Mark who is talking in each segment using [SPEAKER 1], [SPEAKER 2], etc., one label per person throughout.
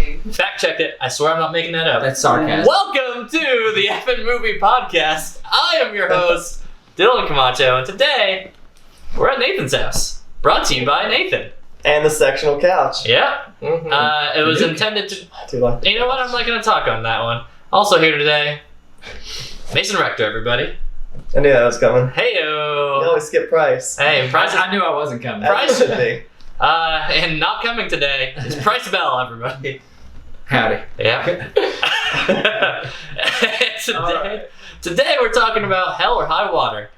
[SPEAKER 1] Hey.
[SPEAKER 2] Fact checked it. I swear I'm not making that up.
[SPEAKER 3] That's sarcasm.
[SPEAKER 2] Welcome to the Effin' Movie Podcast. I am your host, Dylan Camacho, and today we're at Nathan's house. Brought to you by Nathan.
[SPEAKER 4] And the sectional couch.
[SPEAKER 2] Yeah.
[SPEAKER 4] Mm-hmm.
[SPEAKER 2] It was intended to...
[SPEAKER 4] I do like that.
[SPEAKER 2] You know what? I'm not going to talk on that one. Also here today, Mason Rector, everybody.
[SPEAKER 4] I knew that was coming.
[SPEAKER 2] Heyo.
[SPEAKER 4] You always skip Price.
[SPEAKER 2] Hey, Price.
[SPEAKER 3] I knew I wasn't coming.
[SPEAKER 2] Price.
[SPEAKER 4] That should be.
[SPEAKER 2] And not coming today is Price Bell, everybody.
[SPEAKER 3] Howdy.
[SPEAKER 2] Yeah. Today we're talking about Hell or High Water.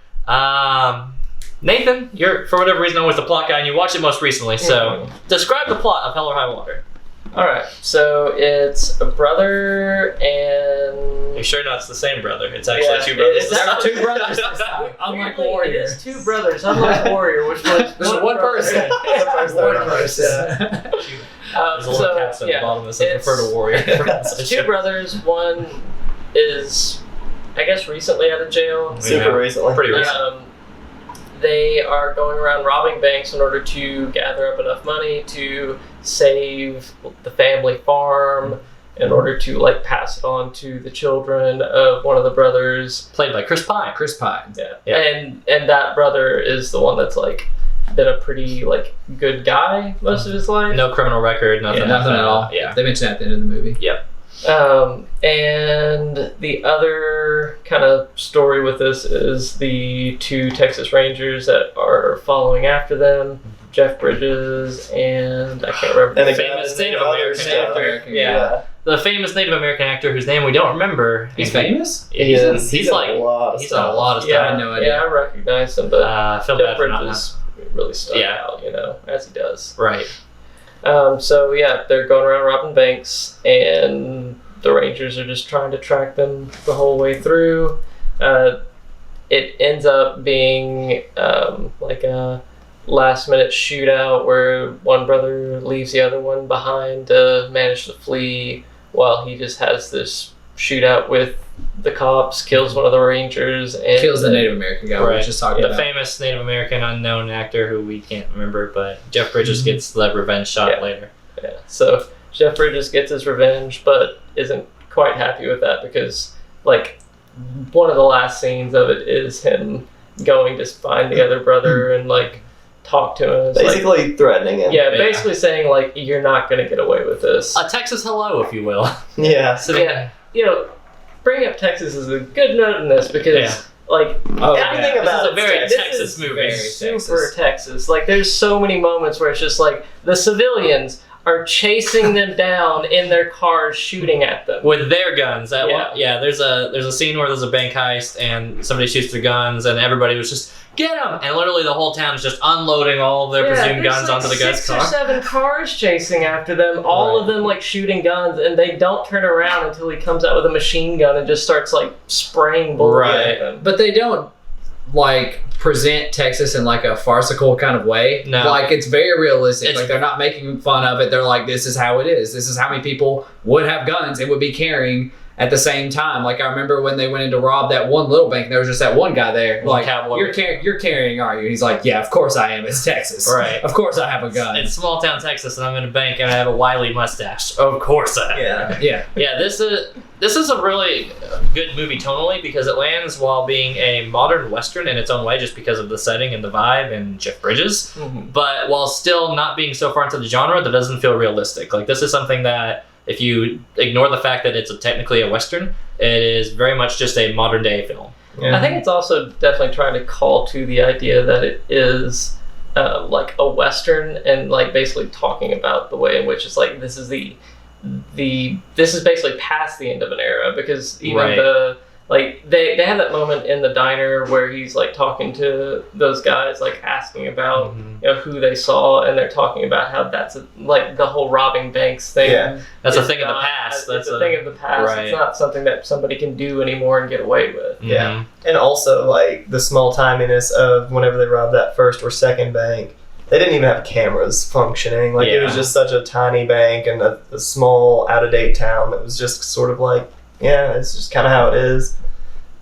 [SPEAKER 2] Nathan, you're, for whatever reason, always the plot guy, and you watched it most recently, so describe the plot of Hell or High Water.
[SPEAKER 1] Alright, so it's a brother and...
[SPEAKER 2] You're sure not the same brother? It's actually two brothers.
[SPEAKER 1] It's
[SPEAKER 3] There are
[SPEAKER 1] actually
[SPEAKER 3] two brothers this time. Unlike
[SPEAKER 1] Weirdly,
[SPEAKER 3] Warrior.
[SPEAKER 1] It is two brothers, unlike Warrior, which was
[SPEAKER 3] There's one person.
[SPEAKER 4] One person.
[SPEAKER 2] There's a little caption at the bottom that says refer to Warrior.
[SPEAKER 1] Two brothers, one is, I guess, recently out of jail.
[SPEAKER 4] Super recently.
[SPEAKER 2] Pretty recent.
[SPEAKER 1] They are going around robbing banks in order to gather up enough money to save the family farm in order to like pass it on to the children of one of the brothers.
[SPEAKER 2] Played by Chris Pine.
[SPEAKER 3] Chris Pine.
[SPEAKER 1] Yeah. And that brother is the one that's like been a pretty like good guy most of his life.
[SPEAKER 2] No criminal record, nothing.
[SPEAKER 3] Yeah, nothing at all.
[SPEAKER 2] Yeah.
[SPEAKER 3] They mentioned that at the end of the movie.
[SPEAKER 2] Yep.
[SPEAKER 1] And the other kind of story with this is the two Texas Rangers that are following after them, Jeff Bridges and I can't remember
[SPEAKER 4] And
[SPEAKER 2] The
[SPEAKER 4] the
[SPEAKER 2] famous Native American actor.
[SPEAKER 3] American,
[SPEAKER 2] Yeah. The famous Native American actor whose name we don't remember.
[SPEAKER 3] He's famous?
[SPEAKER 2] Yeah,
[SPEAKER 4] He's
[SPEAKER 2] he's
[SPEAKER 4] in
[SPEAKER 2] like
[SPEAKER 4] a lot of
[SPEAKER 2] he's done a
[SPEAKER 4] stuff.
[SPEAKER 2] lot of stuff.
[SPEAKER 1] Yeah,
[SPEAKER 3] I had no idea.
[SPEAKER 1] Yeah, I recognize him, but
[SPEAKER 2] I feel
[SPEAKER 1] Jeff
[SPEAKER 2] bad for not
[SPEAKER 1] Bridges really stuck
[SPEAKER 2] Yeah.
[SPEAKER 1] out, you know, as he does.
[SPEAKER 2] Right.
[SPEAKER 1] So yeah, they're going around robbing banks, and the Rangers are just trying to track them the whole way through. It ends up being like a last-minute shootout where one brother leaves the other one behind to manage to flee, while he just has this shootout with the cops, kills one of the Rangers, and
[SPEAKER 3] Kills the Native American guy we were
[SPEAKER 2] Right.
[SPEAKER 3] just talking
[SPEAKER 2] The
[SPEAKER 3] about.
[SPEAKER 2] famous Native American unknown actor who we can't remember, but Jeff Bridges gets the revenge shot
[SPEAKER 1] Yeah.
[SPEAKER 2] later.
[SPEAKER 1] Yeah, so Jeff Bridges gets his revenge, but isn't quite happy with that because, like, one of the last scenes of it is him going to find the other brother and, like, talk to him. It's
[SPEAKER 4] Basically threatening him.
[SPEAKER 1] like, yeah, basically saying, like, you're not going to get away with this.
[SPEAKER 2] A Texas hello, if you will.
[SPEAKER 4] Yeah.
[SPEAKER 2] So
[SPEAKER 1] Yeah, you know, bringing up Texas is a good note in this because,
[SPEAKER 2] Yeah.
[SPEAKER 1] like,
[SPEAKER 3] Oh,
[SPEAKER 4] Everything
[SPEAKER 3] yeah.
[SPEAKER 4] about
[SPEAKER 2] this is a very
[SPEAKER 4] Texas.
[SPEAKER 2] Texas movie.
[SPEAKER 3] very
[SPEAKER 1] super Texas. Like, there's so many moments where it's just like the civilians are chasing them down in their cars, shooting at them.
[SPEAKER 2] With their guns.
[SPEAKER 1] Yeah.
[SPEAKER 2] There's a scene where there's a bank heist and somebody shoots their guns and everybody was just, get them! And literally the whole town is just unloading all of their presumed
[SPEAKER 1] there's
[SPEAKER 2] guns
[SPEAKER 1] like
[SPEAKER 2] onto the guy's
[SPEAKER 1] 6
[SPEAKER 2] car.
[SPEAKER 1] or 7 cars chasing after them, all of them like shooting guns, and they don't turn around until he comes out with a machine gun and just starts like spraying bullets
[SPEAKER 2] Right.
[SPEAKER 1] at them.
[SPEAKER 3] But they don't like present Texas in like a farcical kind of way.
[SPEAKER 2] No.
[SPEAKER 3] Like it's very realistic.
[SPEAKER 2] It's-
[SPEAKER 3] like they're not making fun of it. They're like, this is how it is. This is how many people would have guns and would be carrying at the same time. Like I remember when they went in to rob that one little bank, there was just that one guy there.
[SPEAKER 2] One
[SPEAKER 3] Like,
[SPEAKER 2] cowboy.
[SPEAKER 3] you're carrying, are you? And he's like, yeah, of course I am. It's Texas.
[SPEAKER 2] Right.
[SPEAKER 3] Of course I have a gun.
[SPEAKER 2] It's small town Texas and I'm in a bank and I have a wily mustache. Of course I have.
[SPEAKER 4] Yeah.
[SPEAKER 3] Yeah.
[SPEAKER 2] Yeah, this is a really good movie tonally because it lands while being a modern Western in its own way just because of the setting and the vibe and Jeff Bridges, but while still not being so far into the genre that doesn't feel realistic. Like this is something that if you ignore the fact that it's technically a Western, it is very much just a modern day film.
[SPEAKER 1] I think it's also definitely trying to call to the idea that it is like a Western and like basically talking about the way in which it's like this is this is basically past the end of an era because even
[SPEAKER 2] Right.
[SPEAKER 1] they have that moment in the diner where he's like talking to those guys like asking about you know who they saw and they're talking about how that's like the whole robbing banks thing.
[SPEAKER 4] Yeah.
[SPEAKER 2] That's a
[SPEAKER 1] is
[SPEAKER 2] thing of the
[SPEAKER 1] not-
[SPEAKER 2] past. That's
[SPEAKER 1] it's a thing of the past.
[SPEAKER 2] right.
[SPEAKER 1] It's not something that somebody can do anymore and get away with.
[SPEAKER 4] Yeah. And also, like, the small timiness of whenever they robbed that first or second bank, they didn't even have cameras functioning. Like, it was
[SPEAKER 2] Yeah.
[SPEAKER 4] just such a tiny bank and a small, out-of-date town that was just sort of like, yeah, it's just kind of how it is.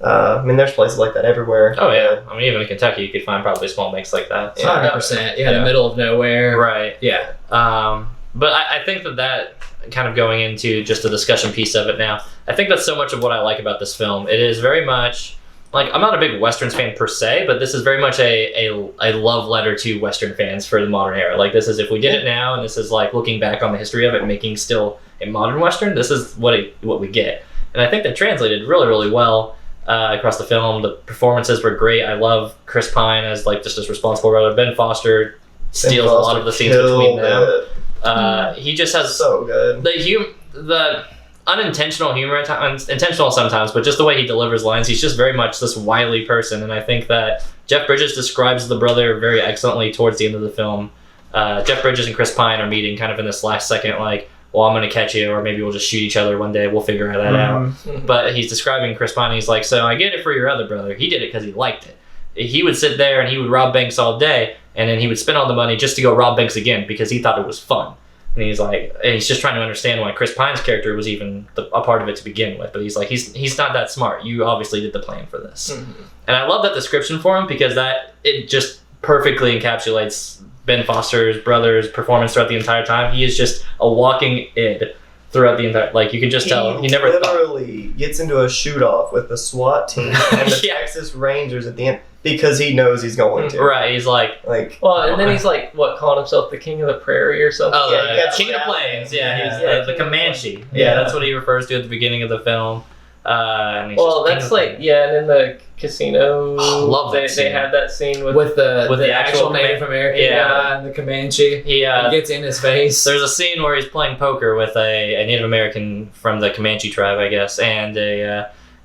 [SPEAKER 4] I mean, there's places like that everywhere.
[SPEAKER 2] Oh yeah, I mean even in Kentucky you could find probably small banks like that. So.
[SPEAKER 3] 100%. Yeah,
[SPEAKER 2] Yeah.
[SPEAKER 3] the middle of nowhere.
[SPEAKER 2] Right.
[SPEAKER 3] Yeah.
[SPEAKER 2] But I think that kind of going into just a discussion piece of it now, I think that's so much of what I like about this film. It is very much like, I'm not a big Westerns fan per se, but this is very much a love letter to Western fans for the modern era. Like, this is, if we did it now, and this is like looking back on the history of it, making still a modern Western, this is what we get. And I think that translated really, really well across the film. The performances were great. I love Chris Pine as like just as responsible brother. Ben Foster steals a lot of the scenes between them. He just has
[SPEAKER 4] so good.
[SPEAKER 2] The unintentional humor at times, intentional sometimes, but just the way he delivers lines, he's just very much this wily person. And I think that Jeff Bridges describes the brother very excellently towards the end of the film. Jeff Bridges and Chris Pine are meeting kind of in this last second, like, well, I'm going to catch you, or maybe we'll just shoot each other one day. We'll figure that out. But he's describing Chris Pine. He's like, so I get it for your other brother. He did it because he liked it. He would sit there and he would rob banks all day, and then he would spend all the money just to go rob banks again because he thought it was fun. And he's like, and he's just trying to understand why Chris Pine's character was even a part of it to begin with. But he's like, he's not that smart. You obviously did the plan for this. And I love that description for him because it just perfectly encapsulates Ben Foster's brother's performance throughout the entire time. He is just a walking id throughout the entire, like, you can just tell he never
[SPEAKER 4] literally gets into a shoot off with the SWAT team and the Texas Rangers at the end because he knows he's going to.
[SPEAKER 2] Right, he's like,
[SPEAKER 1] well, and then he's like, what, calling himself the King of the Prairie or something?
[SPEAKER 2] Oh, yeah, King of the Plains. Yeah, he's the Comanche. Yeah, that's what he refers to at the beginning of the film. And
[SPEAKER 1] that's like, and in the casino,
[SPEAKER 2] love that
[SPEAKER 1] they had that scene with
[SPEAKER 3] the actual Native American guy and the Comanche. He gets in his face.
[SPEAKER 2] There's a scene where he's playing poker with a Native American from the Comanche tribe, I guess, and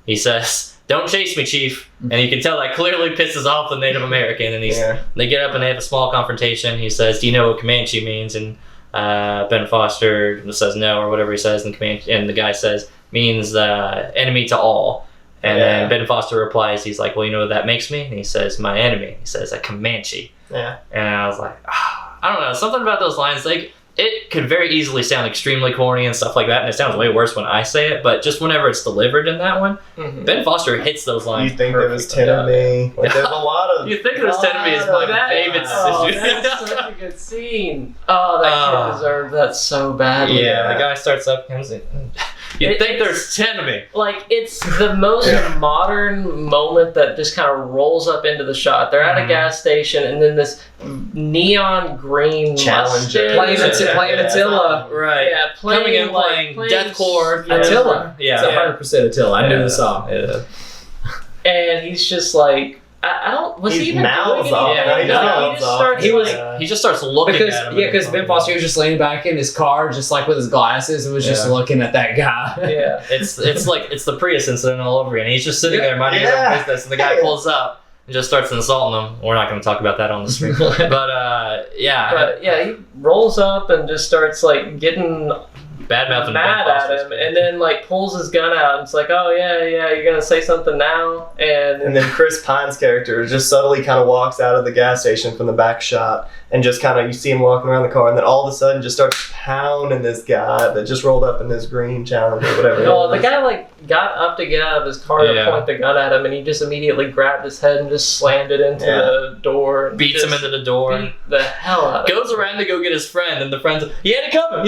[SPEAKER 2] he says, "Don't chase me, Chief." And you can tell that clearly pisses off the Native American. And they get up and they have a small confrontation. He says, "Do you know what Comanche means?" And Ben Foster says no, or whatever he says, and the guy says, means enemy to all. And then Ben Foster replies, he's like, well, you know what that makes me? And he says, my enemy. He says, a Comanche.
[SPEAKER 4] Yeah.
[SPEAKER 2] And I was like, I don't know, something about those lines, like, it could very easily sound extremely corny and stuff like that, and it sounds way worse when I say it, but just whenever it's delivered in that one, Ben Foster hits those lines.
[SPEAKER 4] You think there was 10 of me? Like, there's a lot of...
[SPEAKER 2] You think there was 10 of me is my favorite
[SPEAKER 1] scene. That's such a good scene. Oh, that kid deserved that so badly.
[SPEAKER 2] Yeah, the guy starts up and comes in. You'd think there's 10 of me.
[SPEAKER 1] Like, it's the most modern moment that just kind of rolls up into the shot. They're at a gas station, and then this neon green
[SPEAKER 4] Challenger.
[SPEAKER 3] Playing Attila.
[SPEAKER 2] Right.
[SPEAKER 1] Yeah,
[SPEAKER 2] coming in playing Deathcore.
[SPEAKER 3] Attila.
[SPEAKER 2] Yeah.
[SPEAKER 3] It's 100% Attila. I knew the song.
[SPEAKER 2] Yeah.
[SPEAKER 1] And he's just like, I don't. Was he even
[SPEAKER 4] mouths
[SPEAKER 1] doing
[SPEAKER 4] off.
[SPEAKER 1] anything?
[SPEAKER 2] He just starts looking at him.
[SPEAKER 3] Because Ben Foster was just leaning back in his car, just like with his glasses, and was just looking at that guy.
[SPEAKER 1] Yeah.
[SPEAKER 2] It's the Prius incident all over again. He's just sitting there minding his own business, and the guy pulls up and just starts insulting him. We're not going to talk about that on the stream, but
[SPEAKER 1] he rolls up and just starts like getting mad at him, and then like pulls his gun out and it's like, oh yeah, you're gonna say something now, and
[SPEAKER 4] then Chris Pine's character just subtly kind of walks out of the gas station from the back shot and just kind of, you see him walking around the car, and then all of a sudden just starts pounding this guy that just rolled up in this green Challenger or whatever.
[SPEAKER 1] No, the guy like got up to get out of his car to point the gun at him, and he just immediately grabbed his head and just slammed it into the door, and
[SPEAKER 2] beats him into the door,
[SPEAKER 1] beat the hell out of him.
[SPEAKER 2] Goes around to go get his friend, and the friend's like, he had it coming.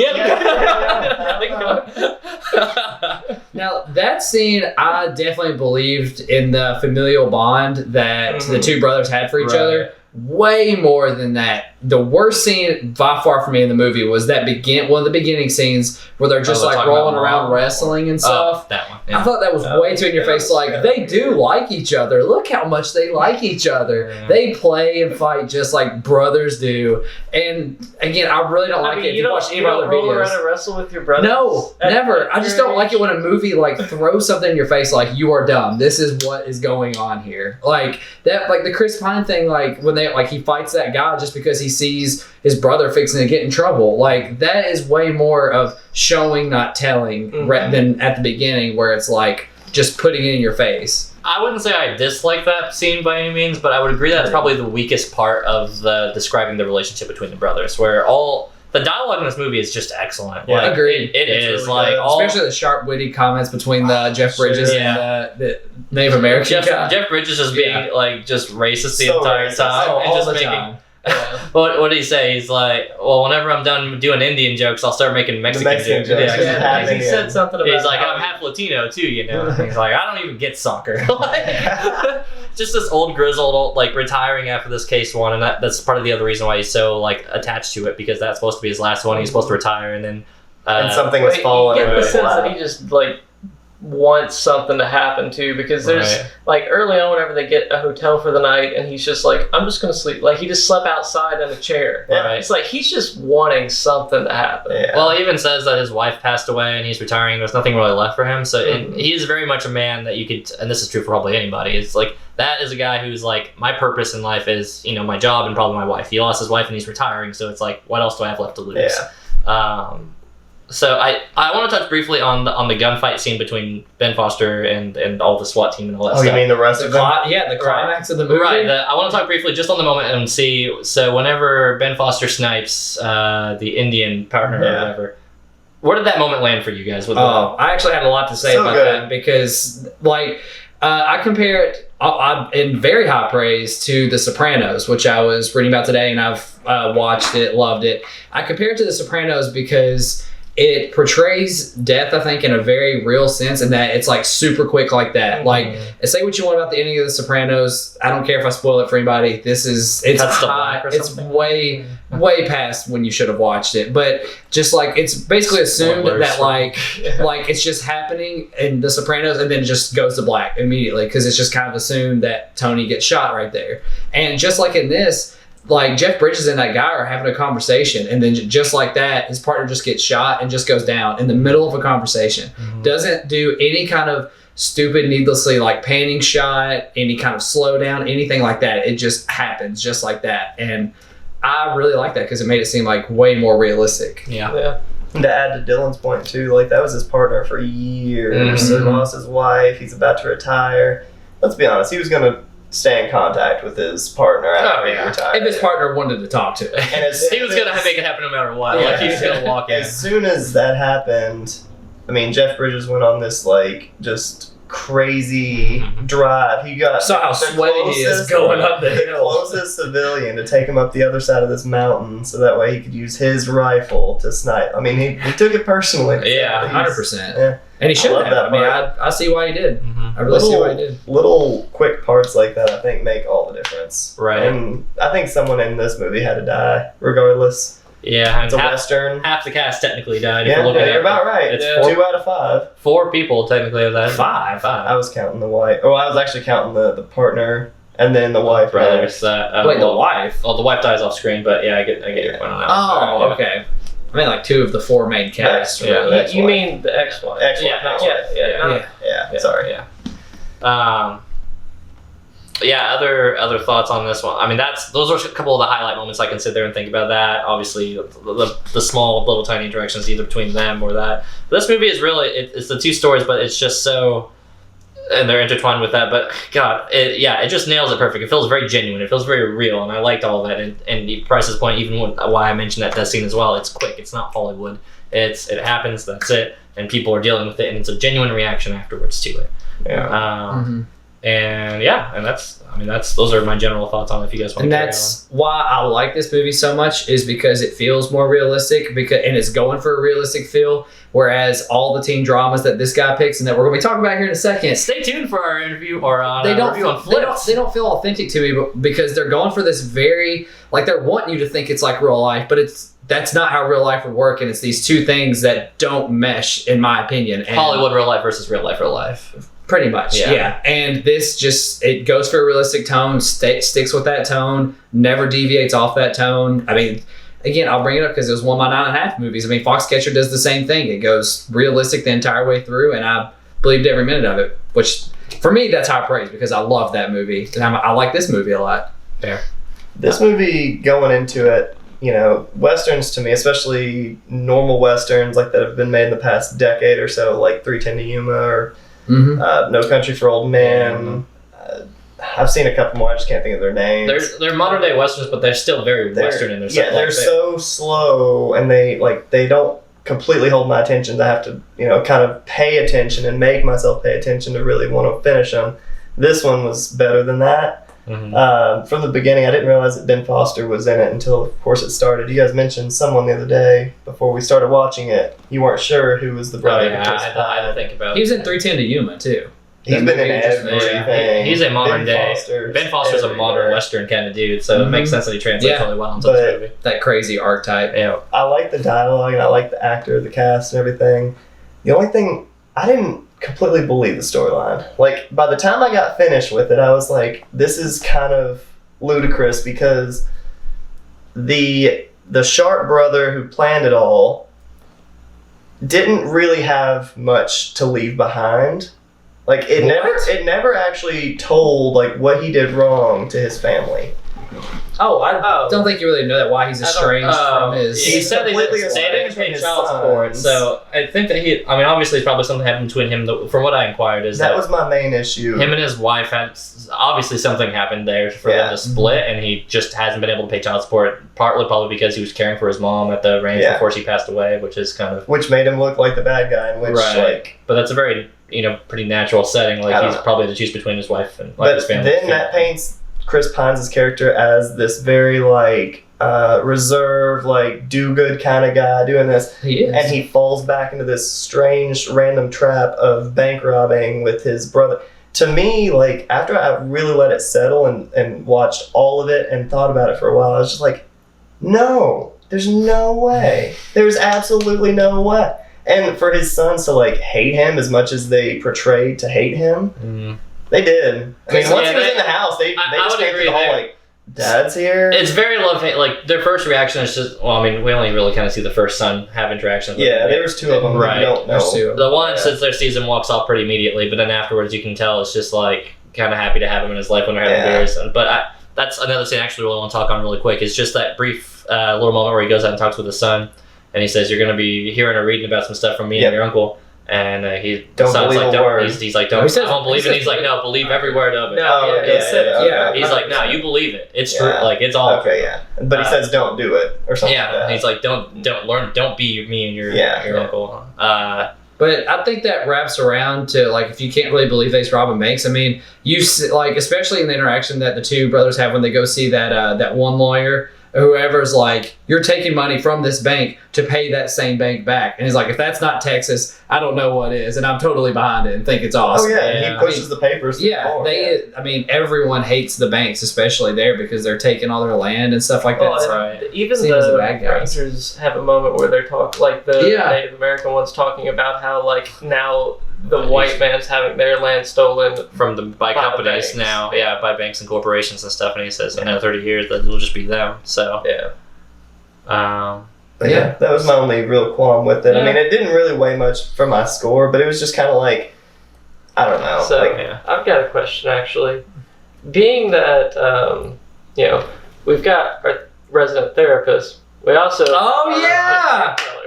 [SPEAKER 3] Now, that scene, I definitely believed in the familial bond that the two brothers had for each other. Way more than that. The worst scene by far for me in the movie was that one of the beginning scenes where they're just like rolling around wrestling and stuff.
[SPEAKER 2] That one.
[SPEAKER 3] I thought that was way too in your face. Like, they do like each other. Look how much they like each other.
[SPEAKER 2] Yeah.
[SPEAKER 3] They play and fight just like brothers do. And again, I really don't like it. If you watch any of our other
[SPEAKER 1] roll
[SPEAKER 3] videos.
[SPEAKER 1] around and wrestle with your brothers?
[SPEAKER 3] No, never. I just don't like it when a movie like throws something in your face like, you are dumb. This is what is going on here. Like that, like the Chris Pine thing, like when he fights that guy just because he sees his brother fixing to get in trouble. Like, that is way more of showing, not telling, than at the beginning where it's like just putting it in your face.
[SPEAKER 2] I wouldn't say I dislike that scene by any means, but I would agree that's probably the weakest part of describing the relationship between the brothers, where all the dialogue in this movie is just excellent.
[SPEAKER 3] Yeah,
[SPEAKER 2] like,
[SPEAKER 3] agreed.
[SPEAKER 2] It is
[SPEAKER 4] really
[SPEAKER 2] like
[SPEAKER 4] good.
[SPEAKER 3] Especially the sharp, witty comments between the Jeff Bridges and the Native American guy.
[SPEAKER 2] Jeff Bridges just being like just racist the entire time, and
[SPEAKER 3] all
[SPEAKER 2] just
[SPEAKER 3] the
[SPEAKER 2] making
[SPEAKER 3] time.
[SPEAKER 2] What did he say? He's like, well, whenever I'm done doing Indian jokes, I'll start making Mexican jokes.
[SPEAKER 4] jokes.
[SPEAKER 2] Yeah,
[SPEAKER 1] He said something about.
[SPEAKER 2] he's like, I'm half Latino too, you know. He's like, I don't even get soccer. Like, just this old grizzled, like retiring after this case one, and that's part of the other reason why he's so like attached to it, because that's supposed to be his last one. He's supposed to retire, and then
[SPEAKER 4] and something has fallen.
[SPEAKER 1] You get the
[SPEAKER 4] into his
[SPEAKER 1] sense
[SPEAKER 4] lap.
[SPEAKER 1] that he just like wants something to happen too, because there's like early on whenever they get a hotel for the night and he's just like, I'm just gonna sleep. Like he just slept outside in a chair.
[SPEAKER 2] Right.
[SPEAKER 1] It's like he's just wanting something to happen.
[SPEAKER 4] Yeah.
[SPEAKER 2] Well, he even says that his wife passed away and he's retiring. There's nothing really left for him. So and he is very much a man that you could, and this is true for probably anybody. It's like that is a guy who's like, my purpose in life is, you know, my job and probably my wife. He lost his wife and he's retiring. So it's like, what else do I have left to lose?
[SPEAKER 4] Yeah.
[SPEAKER 2] So I want to touch briefly on the gunfight scene between Ben Foster and all the SWAT team and all that
[SPEAKER 4] Oh,
[SPEAKER 2] stuff.
[SPEAKER 4] you mean the rest of them?
[SPEAKER 3] The climax of the movie.
[SPEAKER 2] Right. I want to talk briefly just on the moment and see. So whenever Ben Foster snipes the Indian partner or whatever, where did that moment land for you guys? With
[SPEAKER 3] I actually had a lot to say about that, because like I compare it I'm in very high praise to The Sopranos, which I was reading about today, and I've watched it, loved it. I compare it to The Sopranos because it portrays death, I think, in a very real sense, and that it's like super quick like that.
[SPEAKER 1] Mm-hmm.
[SPEAKER 3] Like, say what you want about the ending of The Sopranos. I don't care if I spoil it for anybody. It's
[SPEAKER 2] Cuts to
[SPEAKER 3] high.
[SPEAKER 2] black or
[SPEAKER 3] It's
[SPEAKER 2] something?
[SPEAKER 3] way past when you should have watched it. But just like it's basically assumed
[SPEAKER 2] Spoilers.
[SPEAKER 3] that like it's just happening in The Sopranos, and then it just goes to black immediately, because it's just kind of assumed that Tony gets shot right there. And just like in this, like Jeff Bridges and that guy are having a conversation, and then just like that, his partner just gets shot and just goes down in the middle of a conversation. Doesn't do any kind of stupid, needlessly like panning shot, any kind of slowdown, anything like that. It just happens just like that. And I really like that because it made it seem like way more realistic.
[SPEAKER 2] Yeah.
[SPEAKER 4] And to add to Dylan's point too, like that was his partner for years.
[SPEAKER 2] Mhm.
[SPEAKER 4] He lost his wife. He's about to retire. Let's be honest, he was going to stay in contact with his partner after he retired.
[SPEAKER 3] If his partner wanted to talk to him.
[SPEAKER 4] And
[SPEAKER 2] He was going to make it happen no matter what. Like, he was going to walk in.
[SPEAKER 4] As soon as that happened, I mean, Jeff Bridges went on this like just crazy drive. He got
[SPEAKER 3] Saw how
[SPEAKER 4] the
[SPEAKER 3] sweaty he is going up the hill.
[SPEAKER 4] closest civilian to take him up the other side of this mountain, so that way he could use his rifle to snipe. I mean, he took it personally.
[SPEAKER 2] Yeah,
[SPEAKER 3] 100%.
[SPEAKER 4] Yeah.
[SPEAKER 3] And he should
[SPEAKER 4] I love
[SPEAKER 3] have.
[SPEAKER 4] that
[SPEAKER 3] I mean,
[SPEAKER 4] part.
[SPEAKER 3] I see why he did.
[SPEAKER 2] Mhm.
[SPEAKER 3] I really see why he did.
[SPEAKER 4] Little quick parts like that, I think, make all the difference.
[SPEAKER 2] Right.
[SPEAKER 4] And I think someone in this movie had to die, regardless.
[SPEAKER 2] Yeah, and
[SPEAKER 4] It's a Western.
[SPEAKER 2] half the cast technically died. If
[SPEAKER 4] Yeah,
[SPEAKER 2] you look at
[SPEAKER 4] you're
[SPEAKER 2] it.
[SPEAKER 4] about right.
[SPEAKER 2] It's
[SPEAKER 1] Yeah.
[SPEAKER 4] 2 out of 5.
[SPEAKER 2] 4 people technically of that.
[SPEAKER 3] Five.
[SPEAKER 4] I was counting the wife. Oh, I was actually counting the partner and then the wife.
[SPEAKER 2] brothers. That
[SPEAKER 3] Wait, the wife?
[SPEAKER 2] Oh, the wife dies off screen, but yeah, I get your point on that.
[SPEAKER 3] Oh,
[SPEAKER 2] Yeah.
[SPEAKER 3] okay. I mean, like 2 of the 4 main cast.
[SPEAKER 2] Yeah,
[SPEAKER 3] really.
[SPEAKER 2] that's
[SPEAKER 1] You
[SPEAKER 2] why.
[SPEAKER 1] mean the ex-wife?
[SPEAKER 4] Ex-wife,
[SPEAKER 2] Yeah,
[SPEAKER 4] not
[SPEAKER 1] Yeah,
[SPEAKER 4] wife.
[SPEAKER 1] yeah.
[SPEAKER 4] Yeah, sorry.
[SPEAKER 2] Yeah. Other thoughts on this one. I mean, those are a couple of the highlight moments. I can sit there and think about that. Obviously, the small, little, tiny interactions either between them or that. This movie is really it's the 2 stories, but it's just so, and they're intertwined with that. But God, it just nails it perfect. It feels very genuine. It feels very real, and I liked all of that. And Price's point, even why I mentioned that scene as well. It's quick. It's not Hollywood. It happens. That's it. And people are dealing with it, and it's a genuine reaction afterwards to it.
[SPEAKER 4] Yeah.
[SPEAKER 2] And those are my general thoughts on it. If you guys want
[SPEAKER 3] And
[SPEAKER 2] to carry
[SPEAKER 3] that's why I like this movie so much, is because it feels more realistic, and it's going for a realistic feel. Whereas all the teen dramas that this guy picks and that we're going to be talking about here in a second,
[SPEAKER 2] on. Stay tuned for our interview or on
[SPEAKER 3] they don't
[SPEAKER 2] review on Flips.
[SPEAKER 3] they don't feel authentic to me, because they're going for this very, like, they're wanting you to think it's like real life, but that's not how real life would work, and it's these 2 things that don't mesh, in my opinion. And
[SPEAKER 2] Hollywood real life versus real life.
[SPEAKER 3] pretty much,
[SPEAKER 2] Yeah.
[SPEAKER 3] yeah. And this it goes for a realistic tone, sticks with that tone, never deviates off that tone. I mean, again, I'll bring it up because it was one of my 9.5 movies. I mean, Foxcatcher does the same thing. It goes realistic the entire way through, and I believed every minute of it, which for me, that's high praise, because I love that movie, and I like this movie a lot.
[SPEAKER 2] Fair.
[SPEAKER 4] This movie, going into it, you know, Westerns to me, especially normal Westerns like that have been made in the past decade or so, like 3:10 to Yuma or No Country for Old Men. I've seen a couple more. I just can't think of their names.
[SPEAKER 2] They're modern day westerns, but they're still very western in their
[SPEAKER 4] Yeah, they're so slow, and they don't completely hold my attention. I have to, kind of pay attention and make myself pay attention to really want to finish them. This one was better than that. From the beginning, I didn't realize that Ben Foster was in it until, of course, it started. You guys mentioned someone the other day before we started watching it. You weren't sure who was the brother.
[SPEAKER 2] I had to think about it.
[SPEAKER 3] He was in 310 to Yuma, too.
[SPEAKER 4] He's been in everything.
[SPEAKER 2] He's a modern day. Ben Foster's a modern Western kind of dude, so it makes sense that he translates really well into this movie.
[SPEAKER 3] That crazy archetype.
[SPEAKER 2] Yeah.
[SPEAKER 4] I like the dialogue and I like the actor, the cast, and everything. The only thing, I didn't completely believe the storyline. Like, by the time I got finished with it, I was like, this is kind of ludicrous because the Sharp brother who planned it all didn't really have much to leave behind. Like, it never actually told, like, what he did wrong to his family.
[SPEAKER 3] I don't think you really know that why he's estranged from his...
[SPEAKER 2] He said they didn't pay child support, so I think that obviously probably something happened between him, from what I inquired, is
[SPEAKER 4] that was my main issue.
[SPEAKER 2] Him and his wife had, obviously something happened there for them to split, and he just hasn't been able to pay child support, partly probably because he was caring for his mom at the ranch before she passed away, which is kind of...
[SPEAKER 4] Which made him look like the bad guy,
[SPEAKER 2] but that's a very, pretty natural setting, like he's probably to choose between his wife and his family.
[SPEAKER 4] Then that paints Chris Pine's character as this very reserved, do-good kind of guy doing this.
[SPEAKER 3] He is.
[SPEAKER 4] And he falls back into this strange, random trap of bank robbing with his brother. To me, after I really let it settle and watched all of it and thought about it for a while, I was just like, no, there's no way. There's absolutely no way. And for his sons to hate him as much as they portrayed to hate him, they did. I mean, once he was in the house, they just came through the whole Dad's here.
[SPEAKER 2] It's very love-hate. Their first reaction is just, we only really kind of see the first son have interactions with him.
[SPEAKER 4] There was two of them.
[SPEAKER 2] Right.
[SPEAKER 4] We don't know.
[SPEAKER 2] The one, since their season, walks off pretty immediately, but then afterwards you can tell it's just kind of happy to have him in his life when they're having beers. But that's another scene I actually really want to talk on really quick. It's just that brief little moment where he goes out and talks with his son, and he says, "You're going to be hearing or reading about some stuff from me and your uncle." And he
[SPEAKER 4] don't believe a word.
[SPEAKER 2] He's like, don't believe it. He's like, no, believe every word of it. He's like, no, you believe it. It's true. It's all true.
[SPEAKER 4] But he says, don't do it or something.
[SPEAKER 2] Yeah,
[SPEAKER 4] like that.
[SPEAKER 2] He's like, don't be me and your uncle.
[SPEAKER 3] But I think that wraps around to if you can't really believe they's robbing banks. I mean, you especially in the interaction that the two brothers have when they go see that one lawyer. Whoever's you're taking money from this bank to pay that same bank back. And he's like, if that's not Texas, I don't know what is. And I'm totally behind it and think it's awesome.
[SPEAKER 4] Oh, yeah. He pushes the papers.
[SPEAKER 3] Everyone hates the banks, especially there, because they're taking all their land and stuff like that.
[SPEAKER 1] Right. Even the Rangers have a moment where they're talking, the Native American one's talking about how, now the white man's having their land stolen
[SPEAKER 2] by companies now, by banks and corporations and stuff, and he says in 30 years that it'll just be them. So
[SPEAKER 4] but that was my only real qualm with it. I mean, it didn't really weigh much for my score, but it was just kind of I don't know.
[SPEAKER 1] So I've got a question actually. Being that we've got our resident therapist. We also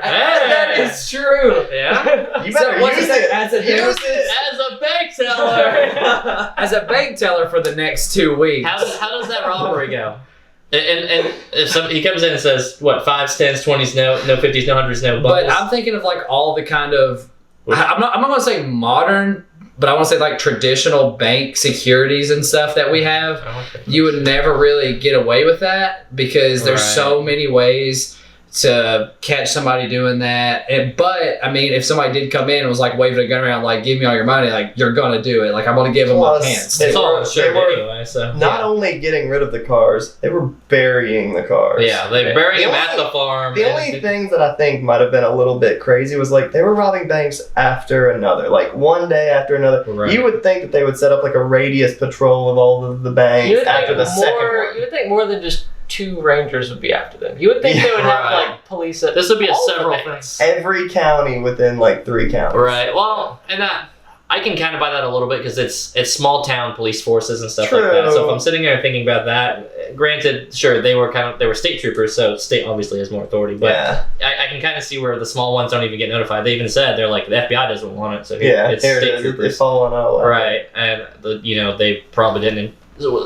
[SPEAKER 3] that is true.
[SPEAKER 2] Yeah.
[SPEAKER 4] You better use it
[SPEAKER 3] as a therapist,
[SPEAKER 2] as a bank teller,
[SPEAKER 3] as a bank teller for the next 2 weeks.
[SPEAKER 2] How does that robbery go? And if he comes in and says, what, 5s, 10s, 20s, no 50s, no 100s, no bubbles?
[SPEAKER 3] But I'm thinking of all the kind of, I'm not going to say modern, but I want to say traditional bank securities and stuff that we have. You would never really get away with that because there's so many ways to catch somebody doing that. But I mean, if somebody did come in and was waving a gun around, give me all your money, you're gonna do it. I'm gonna give them my pants.
[SPEAKER 2] It's all insured anyway. So
[SPEAKER 4] not only getting rid of the cars, they were burying the cars.
[SPEAKER 2] Yeah, they bury them at the farm.
[SPEAKER 4] The only things that I think might have been a little bit crazy was they were robbing banks after another, one day after another. Right. You would think that they would set up a radius patrol of all of the banks after the second one.
[SPEAKER 1] You would think more than just 2 Rangers would be after them. You would think they would have police at
[SPEAKER 2] this would be several things.
[SPEAKER 4] Every county within 3 counties.
[SPEAKER 2] Right. Well, and I can kind of buy that a little bit because it's small town police forces and stuff like that. So if I'm sitting there thinking about that, granted, sure, they were state troopers, so state obviously has more authority. But I can kind of see where the small ones don't even get notified. They even said they're the FBI doesn't want it, so it's state troopers.
[SPEAKER 4] It's all on all.
[SPEAKER 2] Right, and they probably didn't.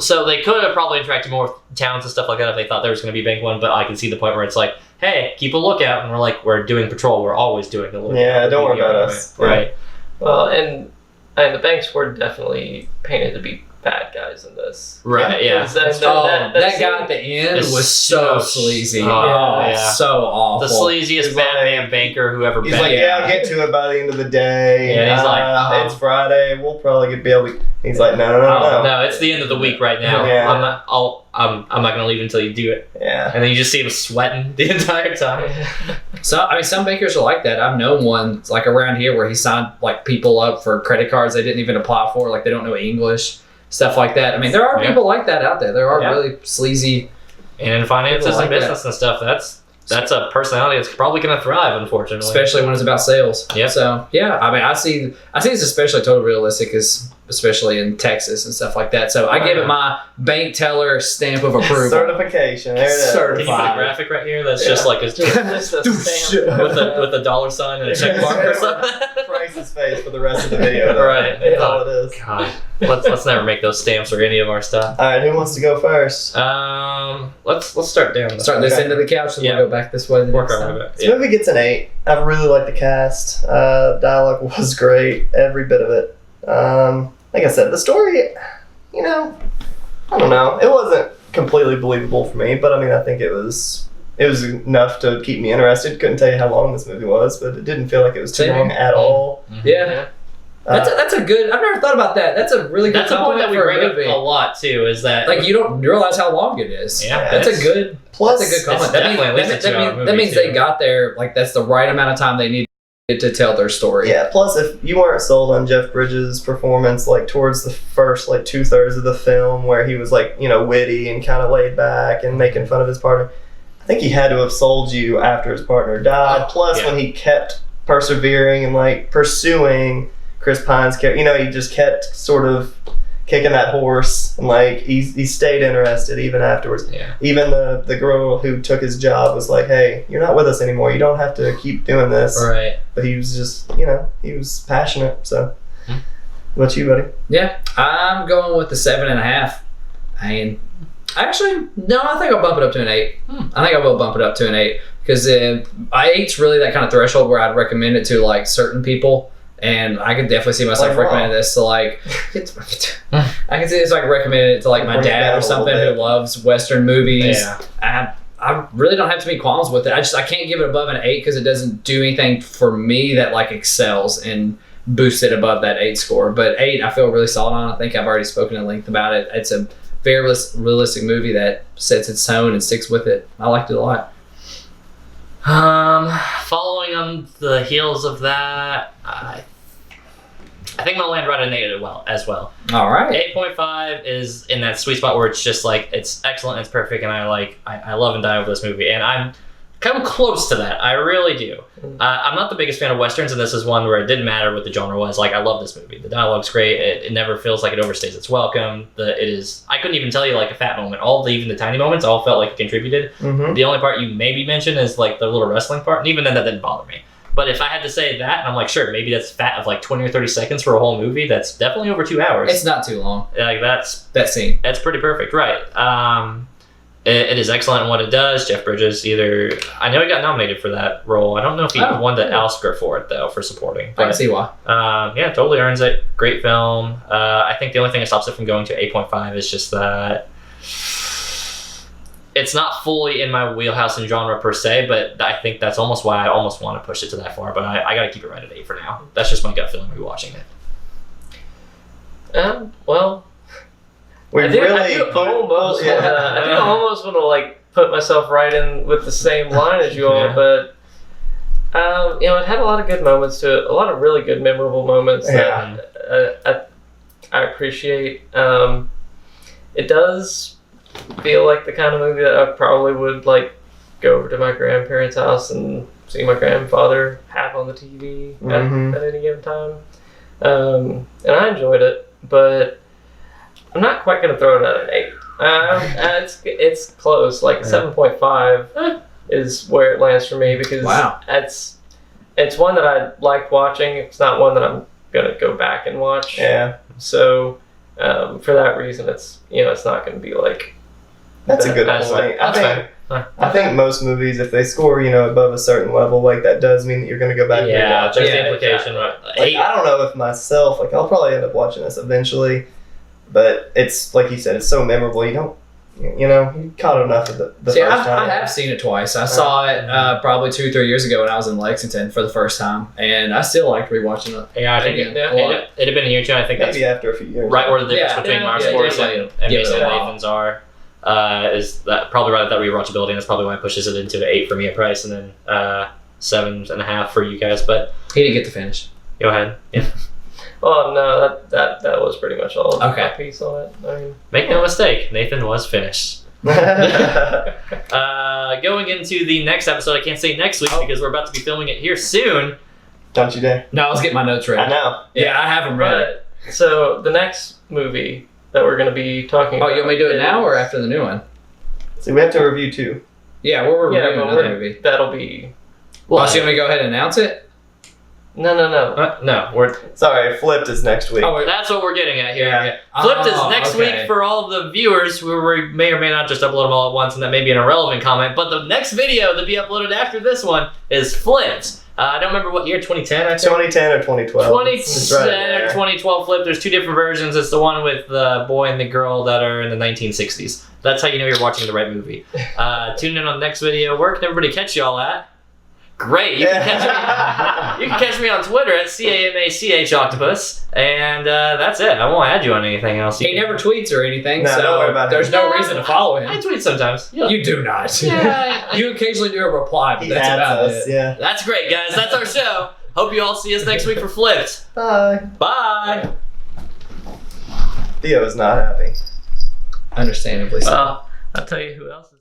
[SPEAKER 2] So they could have probably interacted more with towns and stuff like that if they thought there was going to be a bank one, but I can see the point where it's hey, keep a lookout, and we're doing patrol. We're always doing the lookout.
[SPEAKER 4] Yeah, don't worry about us.
[SPEAKER 2] Right.
[SPEAKER 1] Well, and the banks were definitely painted to be bad guys in this.
[SPEAKER 2] Right, yeah.
[SPEAKER 1] That
[SPEAKER 3] guy at the end
[SPEAKER 2] is
[SPEAKER 3] was so
[SPEAKER 2] so-
[SPEAKER 3] sleazy.
[SPEAKER 2] Oh, yeah.
[SPEAKER 3] So awful.
[SPEAKER 2] The sleaziest
[SPEAKER 4] He's
[SPEAKER 2] Batman banker who ever
[SPEAKER 4] He's
[SPEAKER 2] been.
[SPEAKER 4] like, yeah, I'll get to it by the end of the day.
[SPEAKER 2] Yeah, he's like,
[SPEAKER 4] it's Friday. We'll probably be able to. He's like, no.
[SPEAKER 2] No, it's the end of the week right now.
[SPEAKER 4] Yeah.
[SPEAKER 2] I'm not gonna leave until you do it.
[SPEAKER 4] Yeah.
[SPEAKER 2] And then you just see him sweating the entire time.
[SPEAKER 3] So I mean, some bankers are like that. I've known one like around here where he signed like people up for credit cards they didn't even apply for, like they don't know English, stuff like that. I mean, there are people like that out there. There are really sleazy.
[SPEAKER 2] And in finances
[SPEAKER 3] People like
[SPEAKER 2] and business and stuff, that's a personality that's probably gonna thrive, unfortunately.
[SPEAKER 3] Especially when it's about sales.
[SPEAKER 2] Yeah.
[SPEAKER 3] So yeah, I mean, I see it's especially totally realistic, especially in Texas and stuff like that. So I give it my bank teller stamp of approval.
[SPEAKER 4] Certification. There it is.
[SPEAKER 2] Can you put a graphic right here that's just like a
[SPEAKER 1] Just a stamp.
[SPEAKER 2] with a dollar sign and a check mark or something?
[SPEAKER 4] Frank's face for the rest of the video. Though.
[SPEAKER 2] Right.
[SPEAKER 4] That's all it is.
[SPEAKER 2] God, let's never make those stamps or any of our stuff.
[SPEAKER 4] All right, who wants to go first?
[SPEAKER 2] Let's start down.
[SPEAKER 3] Start this
[SPEAKER 4] Okay.
[SPEAKER 3] end of the couch and
[SPEAKER 2] Yeah.
[SPEAKER 3] we'll go back this way. The
[SPEAKER 2] Work
[SPEAKER 3] next
[SPEAKER 2] our
[SPEAKER 3] time.
[SPEAKER 2] way back.
[SPEAKER 4] This movie gets an 8. I really like the cast. Dialogue was great, every bit of it. Like I said, the story, I don't know. It wasn't completely believable for me, but I mean, I think it was enough to keep me interested. Couldn't tell you how long this movie was, but it didn't feel like it was too
[SPEAKER 3] Same.
[SPEAKER 4] long at all.
[SPEAKER 3] Yeah. That's a good. I've never thought about that. That's a really good
[SPEAKER 2] That's a point that we
[SPEAKER 3] compliment for
[SPEAKER 2] bring
[SPEAKER 3] a
[SPEAKER 2] up
[SPEAKER 3] movie.
[SPEAKER 2] a lot too. Is that
[SPEAKER 3] Like you don't realize how long it is.
[SPEAKER 2] Yeah,
[SPEAKER 3] that's
[SPEAKER 2] it's-
[SPEAKER 3] a good.
[SPEAKER 4] Plus,
[SPEAKER 3] That's a good comment.
[SPEAKER 2] it's
[SPEAKER 3] That means,
[SPEAKER 2] definitely at least a 2-hour
[SPEAKER 3] that
[SPEAKER 2] movie,
[SPEAKER 3] means
[SPEAKER 2] too.
[SPEAKER 3] they got there. Like that's the right amount of time they needed to tell their story.
[SPEAKER 4] yeah. Plus, if you weren't sold on Jeff Bridges' performance, like towards the first 2/3 of the film, where he was witty and kind of laid back and making fun of his partner, I think he had to have sold you after his partner died. Plus,
[SPEAKER 2] yeah.
[SPEAKER 4] when he kept persevering and pursuing Chris Pine's character, he just kept sort of kicking that horse and he stayed interested even afterwards.
[SPEAKER 2] Yeah.
[SPEAKER 4] Even the girl who took his job was like, hey, you're not with us anymore, you don't have to keep doing this.
[SPEAKER 2] Right.
[SPEAKER 4] But he was just he was passionate. So what about you, buddy?
[SPEAKER 3] Yeah, I'm going with the 7.5. And actually, no, I think I'll bump it up to an 8. I think I will bump it up to an 8 because 8's really that kind of threshold where I'd recommend it to certain people. And I could definitely see myself recommending this to I can see this recommending it to my
[SPEAKER 4] Bring it
[SPEAKER 3] dad
[SPEAKER 4] down
[SPEAKER 3] or
[SPEAKER 4] a
[SPEAKER 3] something
[SPEAKER 4] little
[SPEAKER 3] who
[SPEAKER 4] bit.
[SPEAKER 3] loves Western movies.
[SPEAKER 2] Yeah.
[SPEAKER 3] I really don't have too many qualms with it. I can't give it above an 8 because it doesn't do anything for me that excels and boosts it above that 8 score. But 8, I feel really solid on. I think I've already spoken at length about it. It's a very realistic movie that sets its tone and sticks with it. I liked it a lot.
[SPEAKER 2] Following on the heels of that, I think I'm gonna land right at an 8 as well.
[SPEAKER 3] All right.
[SPEAKER 2] 8.5 is in that sweet spot where it's just it's excellent, it's perfect, and I love and die over this movie, and I'm kind of close to that. I really do. I'm not the biggest fan of westerns, and this is one where it didn't matter what the genre was. I love this movie. The dialogue's great. It never feels like it overstays its welcome. I couldn't even tell you a fat moment. Even the tiny moments all felt like it contributed.
[SPEAKER 4] Mm-hmm.
[SPEAKER 2] The only part you maybe mentioned is the little wrestling part, and even then that didn't bother me. But if I had to say that, and I'm sure, maybe that's fat of 20 or 30 seconds for a whole movie. That's definitely over 2 hours.
[SPEAKER 3] It's not too long.
[SPEAKER 2] That
[SPEAKER 3] scene.
[SPEAKER 2] That's pretty perfect, right? It is excellent in what it does. Jeff Bridges I know he got nominated for that role. I don't know if he won the Oscar for it though for supporting.
[SPEAKER 3] I can see why.
[SPEAKER 2] Yeah, totally earns it. Great film. I think the only thing that stops it from going to 8.5 is just that it's not fully in my wheelhouse and genre per se, but I think that's almost why I almost want to push it to that far. But I got to keep it right at 8 for now. That's just my gut feeling rewatching it.
[SPEAKER 1] Well,
[SPEAKER 4] We
[SPEAKER 1] I do
[SPEAKER 4] really
[SPEAKER 1] almost want to put myself right in with the same line as you all,
[SPEAKER 2] Yeah.
[SPEAKER 1] but it had a lot of good moments to it, a lot of really good, memorable moments that I appreciate. It does feel like the kind of movie that I probably would go over to my grandparents' house and see my grandfather have on the TV at any given time, and I enjoyed it, but I'm not quite going to throw it at an 8. It's close. 7.5 is where it lands for me because it's one that I liked watching. It's not one that I'm going to go back and watch.
[SPEAKER 4] Yeah.
[SPEAKER 1] So for that reason, it's not going to be
[SPEAKER 4] That's a good
[SPEAKER 2] That's
[SPEAKER 4] point.
[SPEAKER 2] That's
[SPEAKER 4] I think most movies, if they score, above a certain level, that does mean that you're going to go back and
[SPEAKER 2] Yeah,
[SPEAKER 4] rewatch
[SPEAKER 2] there's
[SPEAKER 4] it.
[SPEAKER 2] the implication.
[SPEAKER 1] exactly.
[SPEAKER 4] I don't know if myself, I'll probably end up watching this eventually, But it's like you said, it's so memorable. You don't, you caught enough of the
[SPEAKER 3] See,
[SPEAKER 4] first time.
[SPEAKER 3] I have seen it twice. I saw it probably 2-3 years ago when I was in Lexington for the first time, and I still like rewatching it.
[SPEAKER 2] Yeah, I think it had been a year too. I think
[SPEAKER 4] Maybe
[SPEAKER 2] that's
[SPEAKER 4] after a few years.
[SPEAKER 2] right where the difference between Motorsports and
[SPEAKER 3] give it a
[SPEAKER 2] Mason and
[SPEAKER 3] while.
[SPEAKER 2] Nathan's are. Is that probably right at that rewatchability, and that's probably why it pushes it into an 8 for me at price, and then 7.5 for you guys. But
[SPEAKER 3] He didn't get to finish.
[SPEAKER 2] go ahead. Yeah.
[SPEAKER 1] Oh no, that was pretty much all of
[SPEAKER 3] Okay.
[SPEAKER 1] my piece on it. I mean,
[SPEAKER 2] Make no mistake, Nathan was finished. Going into the next episode, I can't say next week because we're about to be filming it here soon.
[SPEAKER 4] Don't you dare.
[SPEAKER 3] No, I was getting my notes ready.
[SPEAKER 4] I know.
[SPEAKER 3] Yeah, I have them ready.
[SPEAKER 1] but so the next movie that we're going to be talking
[SPEAKER 3] Oh,
[SPEAKER 1] about.
[SPEAKER 3] you want me to do it now or after the new one?
[SPEAKER 4] See, we have to review 2.
[SPEAKER 3] Yeah, we're reviewing
[SPEAKER 1] but
[SPEAKER 3] another movie.
[SPEAKER 1] that'll be.
[SPEAKER 3] Well, so you want me to go ahead and announce it?
[SPEAKER 1] No.
[SPEAKER 2] No, we're
[SPEAKER 4] Sorry, Flipped is next week.
[SPEAKER 3] Oh, wait.
[SPEAKER 2] that's what we're getting at here.
[SPEAKER 4] Yeah.
[SPEAKER 2] Flipped is
[SPEAKER 3] Oh,
[SPEAKER 2] next
[SPEAKER 3] okay.
[SPEAKER 2] week for all of the viewers who we may or may not just upload them all at once, and that may be an irrelevant comment. But the next video to be uploaded after this one is Flipped. I don't remember what year, 2010, I think?
[SPEAKER 4] 2010 or 2012. It's
[SPEAKER 2] 2010
[SPEAKER 4] right there.
[SPEAKER 2] or 2012 Flip. There's 2 different versions. It's the one with the boy and the girl that are in the 1960s. That's how you know you're watching the right movie. Tune in on the next video. Where can everybody catch y'all at? Great. You can catch me on Twitter at CAMACH Octopus. And that's it. I won't add you on anything else.
[SPEAKER 3] He never tweets or anything,
[SPEAKER 4] No,
[SPEAKER 3] so
[SPEAKER 4] don't worry about him.
[SPEAKER 3] there's no reason to follow
[SPEAKER 2] I
[SPEAKER 3] him.
[SPEAKER 2] tweet sometimes.
[SPEAKER 3] You do not.
[SPEAKER 2] Yeah.
[SPEAKER 3] You occasionally do a reply, but
[SPEAKER 4] He
[SPEAKER 3] that's
[SPEAKER 4] adds
[SPEAKER 3] about
[SPEAKER 4] us,
[SPEAKER 3] it.
[SPEAKER 4] yeah.
[SPEAKER 2] That's great, guys. That's our show. Hope you all see us next week for Flipped.
[SPEAKER 4] Bye.
[SPEAKER 2] Bye.
[SPEAKER 4] Theo is not happy.
[SPEAKER 3] Understandably so.
[SPEAKER 1] I'll tell you who else is.